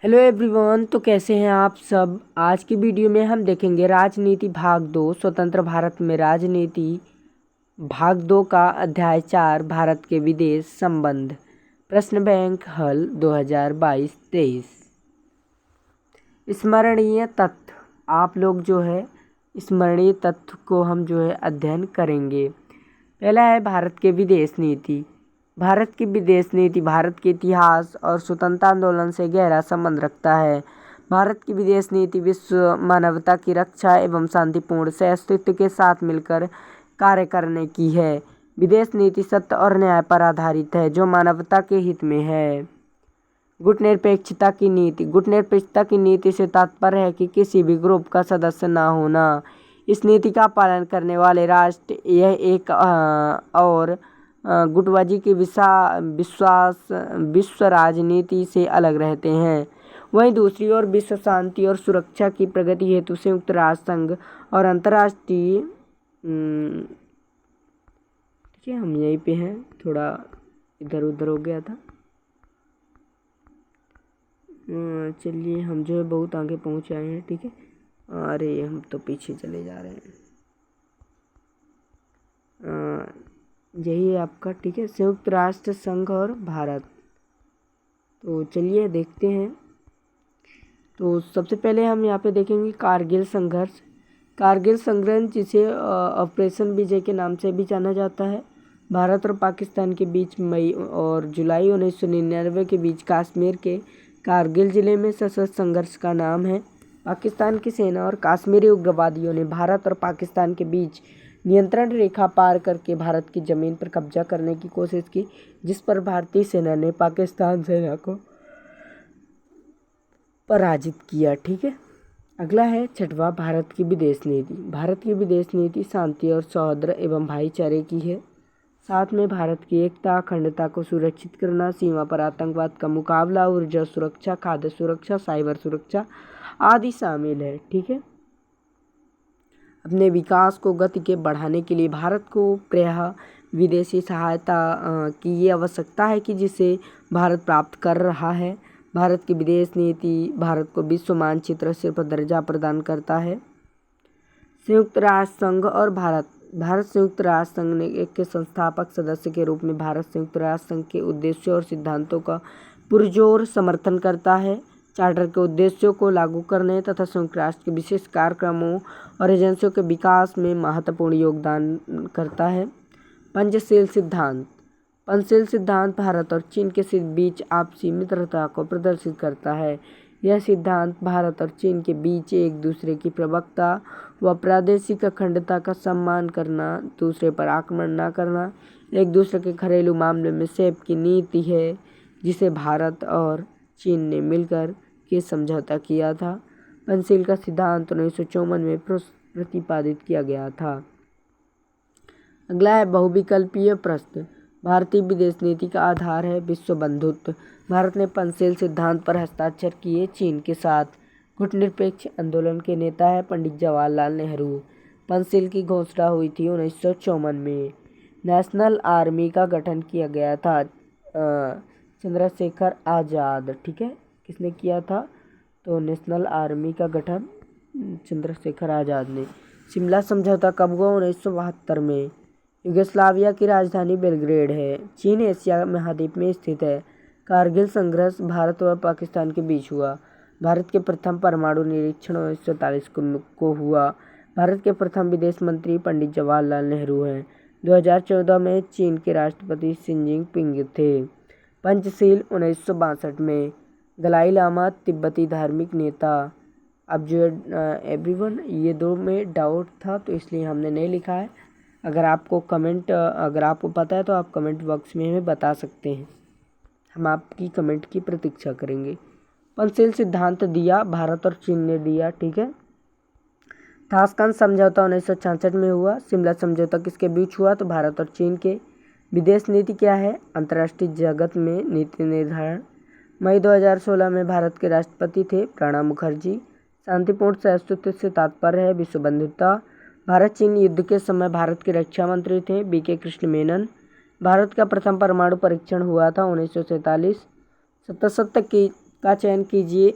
Hello everyone, तो कैसे हैं आप सब। आज की वीडियो में हम देखेंगे राजनीति भाग 2 स्वतंत्र भारत में राजनीति भाग 2 का अध्याय 4 भारत के विदेश संबंध प्रश्न बैंक हल 2022-23। स्मरणीय तथ्य। आप लोग जो है स्मरणीय तथ्य को हम जो है अध्ययन करेंगे। पहला है भारत के विदेश नीति। भारत की विदेश नीति भारत के इतिहास और स्वतंत्रता आंदोलन से गहरा संबंध रखता है। भारत की विदेश नीति विश्व मानवता की रक्षा एवं शांतिपूर्ण सहअस्तित्व के साथ मिलकर कार्य करने की है। विदेश नीति सत्य और न्याय पर आधारित है जो मानवता के हित में है। गुटनिरपेक्षता की नीति। गुटनिरपेक्षता की नीति से तात्पर्य है कि किसी भी ग्रुप का सदस्य न होना। इस नीति का पालन करने वाले राष्ट्र यह एक और गुटबाजी के विश्व राजनीति से अलग रहते हैं। वहीं दूसरी ओर विश्व शांति और सुरक्षा की प्रगति हेतु संयुक्त राष्ट्र संघ और अंतर्राष्ट्रीय ठीक है, हम यहीं पे हैं, थोड़ा इधर उधर हो गया था। चलिए, हम जो है बहुत आगे पहुंच आए हैं। ठीक है, अरे हम तो पीछे चले जा रहे हैं। यही है आपका, ठीक है, संयुक्त राष्ट्र संघ और भारत। तो चलिए देखते हैं। तो सबसे पहले हम यहाँ पे देखेंगे कारगिल संघर्ष। कारगिल संघर्ष जिसे ऑपरेशन विजय के नाम से भी जाना जाता है, भारत और पाकिस्तान के बीच मई और जुलाई 1999 के बीच कश्मीर के कारगिल जिले में सशस्त्र संघर्ष का नाम है। पाकिस्तान की सेना और कश्मीरी उग्रवादियों ने भारत और पाकिस्तान के बीच नियंत्रण रेखा पार करके भारत की ज़मीन पर कब्जा करने की कोशिश की, जिस पर भारतीय सेना ने पाकिस्तान सेना को पराजित किया। ठीक है, अगला है छठवां, भारत की विदेश नीति। भारत की विदेश नीति शांति और सौहार्द एवं भाईचारे की है। साथ में भारत की एकता अखंडता को सुरक्षित करना, सीमा पर आतंकवाद का मुकाबला, ऊर्जा सुरक्षा, खाद्य सुरक्षा, साइबर सुरक्षा आदि शामिल है। ठीक है, अपने विकास को गति के बढ़ाने के लिए भारत को प्रायः विदेशी सहायता की ये आवश्यकता है कि जिसे भारत प्राप्त कर रहा है। भारत की विदेश नीति भारत को विश्व मानचित्र सिर्फ दर्जा प्रदान करता है। संयुक्त राष्ट्र संघ और भारत। भारत संयुक्त राष्ट्र संघ के संस्थापक सदस्य के रूप में भारत संयुक्त राष्ट्र संघ के उद्देश्यों और सिद्धांतों का पुरजोर समर्थन करता है। चार्टर के उद्देश्यों को लागू करने तथा संयुक्त राष्ट्र के विशेष कार्यक्रमों और एजेंसियों के विकास में महत्वपूर्ण योगदान करता है। पंचशील सिद्धांत। पंचशील सिद्धांत भारत और चीन के बीच आपसी मित्रता को प्रदर्शित करता है। यह सिद्धांत भारत और चीन के बीच एक दूसरे की प्रवक्ता व प्रादेशिक अखंडता का सम्मान करना, दूसरे पर आक्रमण न करना, एक दूसरे के घरेलू मामले में सेब की नीति है, जिसे भारत और चीन ने मिलकर के समझौता किया था। पंचशील का सिद्धांत 1954 में प्रतिपादित किया गया था। अगला है बहुविकल्पीय प्रश्न। भारतीय विदेश नीति का आधार है विश्व बंधुत्व। भारत ने पंचशील सिद्धांत पर हस्ताक्षर किए चीन के साथ। गुटनिरपेक्ष आंदोलन के नेता है पंडित जवाहरलाल नेहरू। पंचशील की घोषणा हुई थी 1954 में। नेशनल आर्मी का गठन किया गया था चंद्रशेखर आज़ाद। ठीक है, किसने किया था? तो नेशनल आर्मी का गठन चंद्रशेखर आज़ाद ने। शिमला समझौता कब हुआ? 1972 में। युगोस्लाविया की राजधानी बेलग्रेड है। चीन एशिया महाद्वीप में स्थित है। कारगिल संघर्ष भारत और पाकिस्तान के बीच हुआ। भारत के प्रथम परमाणु निरीक्षण 1947 को हुआ। भारत के प्रथम विदेश मंत्री पंडित जवाहरलाल नेहरू हैं। 2014 में चीन के राष्ट्रपति शी जिनपिंग थे। पंचशील 1962 में। दलाई लामा तिब्बती धार्मिक नेता। अब जो एवरीवन, ये दो में डाउट था तो इसलिए हमने नहीं लिखा है। अगर आपको पता है तो आप कमेंट बॉक्स में हमें बता सकते हैं, हम आपकी कमेंट की प्रतीक्षा करेंगे। पंचशील सिद्धांत दिया भारत और चीन ने दिया। ठीक है, ताशकंद समझौता 1966 में हुआ। शिमला समझौता किसके बीच हुआ? तो भारत और चीन के। विदेश नीति क्या है? अंतर्राष्ट्रीय जगत में नीति निर्धारण। मई 2016 में भारत के राष्ट्रपति थे प्रणब मुखर्जी। शांतिपूर्ण सहअस्तित्व से तात्पर्य है विश्व बंधुता। भारत चीन युद्ध के समय भारत के रक्षा मंत्री थे BK कृष्ण मेनन। भारत का प्रथम परमाणु परीक्षण हुआ था 1947। 77 का चयन कीजिए।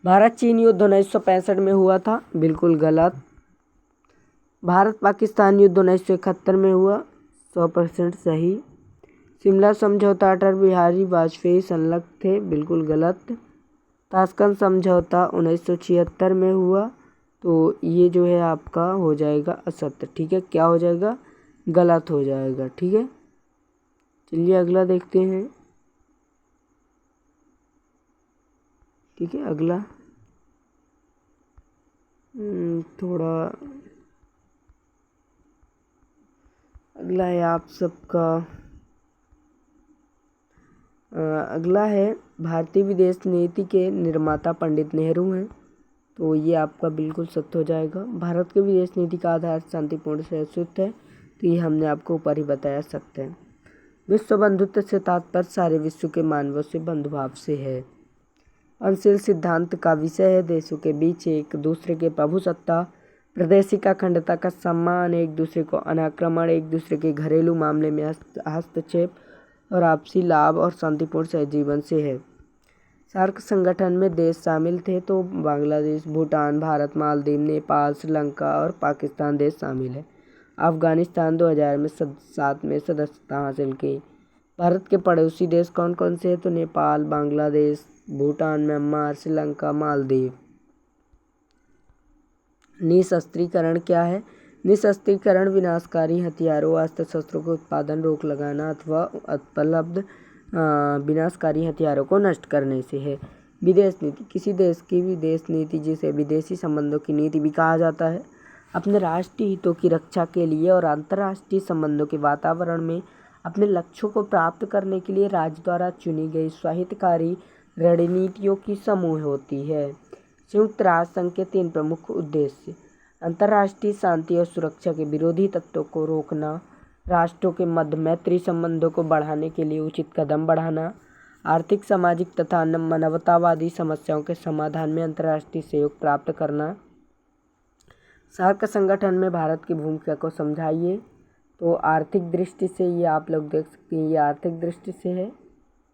भारत चीन युद्ध 1965 में हुआ था, बिल्कुल गलत। भारत पाकिस्तान युद्ध 1971 में हुआ, 100% सही। शिमला समझौता अटल बिहारी वाजपेयी संलग्न थे, बिल्कुल गलत। ताशकंद समझौता 1976 में हुआ, तो ये जो है आपका हो जाएगा असत्य, ठीक है। क्या हो जाएगा? गलत हो जाएगा, ठीक है। चलिए अगला देखते हैं, ठीक है। अगला थोड़ा अगला है आप सबका, अगला है भारतीय विदेश नीति के निर्माता पंडित नेहरू हैं, तो ये आपका बिल्कुल सत्य हो जाएगा। भारत की विदेश नीति का आधार शांतिपूर्ण सहिष्णुता है, तो ये हमने आपको ऊपर ही बताया सकते हैं। विश्व बंधुत्व से तात्पर्य सारे विश्व के मानवों से बंधुभाव से है। पंचशील सिद्धांत का विषय है देशों के बीच एक दूसरे के प्रभुसत्ता, प्रादेशिक अखंडता का सम्मान, एक दूसरे को अनाक्रमण, एक दूसरे के घरेलू मामले में हस्तक्षेप और आपसी लाभ और शांतिपूर्ण सहजीवन से है। सार्क संगठन में देश शामिल थे तो बांग्लादेश, भूटान, भारत, मालदीव, नेपाल, श्रीलंका और पाकिस्तान देश शामिल है। अफगानिस्तान 2007 में सदस्यता हासिल की। भारत के पड़ोसी देश कौन कौन से हैं? तो नेपाल, बांग्लादेश, भूटान, म्यांमार, श्रीलंका, मालदीव। निशस्त्रीकरण क्या है? निशस्त्रीकरण विनाशकारी हथियारों, अस्त्र शस्त्रों के उत्पादन रोक लगाना अथवा उपलब्ध विनाशकारी हथियारों को नष्ट करने से है। विदेश नीति किसी देश की विदेश नीति, जिसे विदेशी संबंधों की नीति भी कहा जाता है, अपने राष्ट्रीय हितों की रक्षा के लिए और अंतर्राष्ट्रीय संबंधों के वातावरण में अपने लक्ष्यों को प्राप्त करने के लिए राज्य द्वारा चुनी गई स्वाहितकारी रणनीतियों की समूह होती है। संयुक्त राष्ट्र संघ के 3 प्रमुख उद्देश्य: अंतर्राष्ट्रीय शांति और सुरक्षा के विरोधी तत्वों को रोकना, राष्ट्रों के मध्य मैत्री संबंधों को बढ़ाने के लिए उचित कदम बढ़ाना, आर्थिक, सामाजिक तथा मानवतावादी समस्याओं के समाधान में अंतर्राष्ट्रीय सहयोग प्राप्त करना। सार्क संगठन में भारत की भूमिका को समझाइए। तो आर्थिक दृष्टि से ये आप लोग देख सकते हैं, ये आर्थिक दृष्टि से है,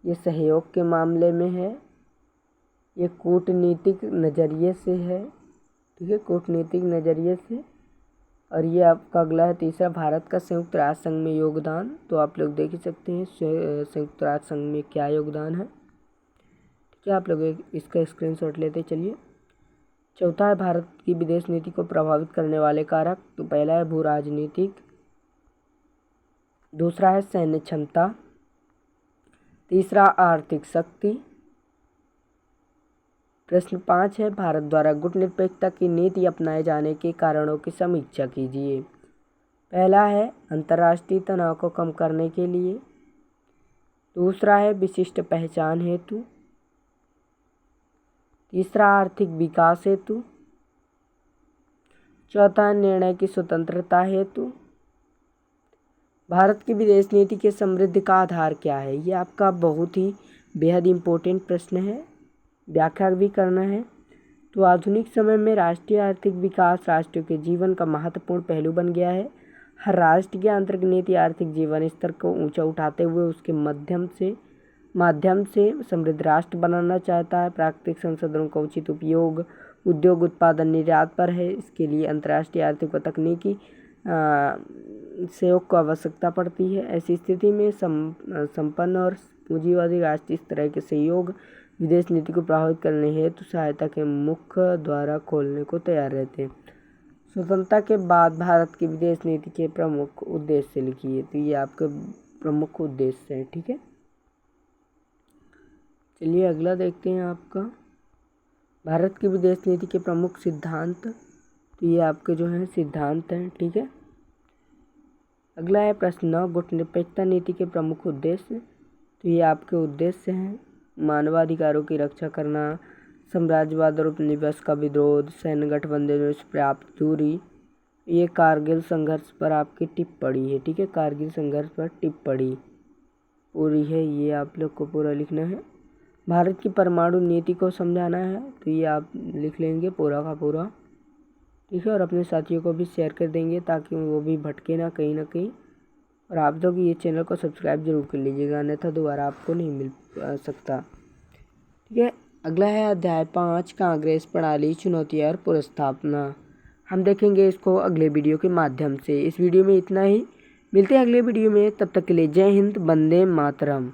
ये सहयोग के मामले में है, ये कूटनीतिक नज़रिए से है, ठीक है, कूटनीतिक नज़रिए से। और ये आपका अगला है तीसरा, भारत का संयुक्त राष्ट्र संघ में योगदान। तो आप लोग देख ही सकते हैं संयुक्त राष्ट्र संघ में क्या योगदान है, ठीक है। आप लोग इसका स्क्रीनशॉट लेते चलिए। चौथा है भारत की विदेश नीति को प्रभावित करने वाले कारक। तो पहला है भू राजनीतिक, दूसरा है सैन्य क्षमता, तीसरा आर्थिक शक्ति। प्रश्न 5 है भारत द्वारा गुटनिरपेक्षता की नीति अपनाए जाने के कारणों की समीक्षा कीजिए। पहला है अंतर्राष्ट्रीय तनाव को कम करने के लिए, दूसरा है विशिष्ट पहचान हेतु, तीसरा आर्थिक विकास हेतु, चौथा निर्णय की स्वतंत्रता हेतु। भारत की विदेश नीति के समृद्धि का आधार क्या है? ये आपका बहुत ही बेहद इम्पोर्टेंट प्रश्न है, व्याख्या भी करना है। तो आधुनिक समय में राष्ट्रीय आर्थिक विकास राष्ट्रों के जीवन का महत्वपूर्ण पहलू बन गया है। हर राष्ट्र की आंतरिक नीति आर्थिक जीवन स्तर को ऊंचा उठाते हुए उसके माध्यम से समृद्ध राष्ट्र बनाना चाहता है। प्राकृतिक संसाधनों का उचित उपयोग, उद्योग उत्पादन निर्यात पर है। इसके लिए अंतर्राष्ट्रीय आर्थिक व तकनीकी सहयोग को आवश्यकता पड़ती है। ऐसी स्थिति में संपन्न और पूंजीवादी राष्ट्र इस तरह के सहयोग विदेश नीति को प्रभावित करने हेतु सहायता के मुख्य द्वारा खोलने को तैयार रहते हैं। स्वतंत्रता के बाद भारत की विदेश नीति के प्रमुख उद्देश्य लिखिए। तो ये आपके प्रमुख उद्देश्य हैं, ठीक है। चलिए अगला देखते हैं आपका भारत की विदेश नीति के प्रमुख सिद्धांत। तो ये आपके जो हैं सिद्धांत हैं, ठीक है। अगला है प्रश्न 9 गुटनिरपेक्षता नीति के प्रमुख उद्देश्य। तो ये आपके उद्देश्य हैं: मानवाधिकारों की रक्षा करना, साम्राज्यवाद और उपनिवेश का विरोध, सैन्य गठबंधन से प्राप्त दूरी। ये कारगिल संघर्ष पर आपकी टिप्पणी है, ठीक है, कारगिल संघर्ष पर टिप्पणी पूरी है, ये आप लोग को पूरा लिखना है। भारत की परमाणु नीति को समझाना है, तो ये आप लिख लेंगे पूरा का पूरा, ठीक है। और अपने साथियों को भी शेयर कर देंगे ताकि वो भी भटके ना कहीं। और आप लोग ये चैनल को सब्सक्राइब जरूर कर लीजिएगा, अन्यथा दोबारा आपको नहीं मिल सकता। ठीक है। अगला है अध्याय 5 कांग्रेस प्रणाली, चुनौतियाँ और पुनर्स्थापना। हम देखेंगे इसको अगले वीडियो के माध्यम से। इस वीडियो में इतना ही, मिलते हैं अगले वीडियो में, तब तक के लिए जय हिंद, वंदे मातरम।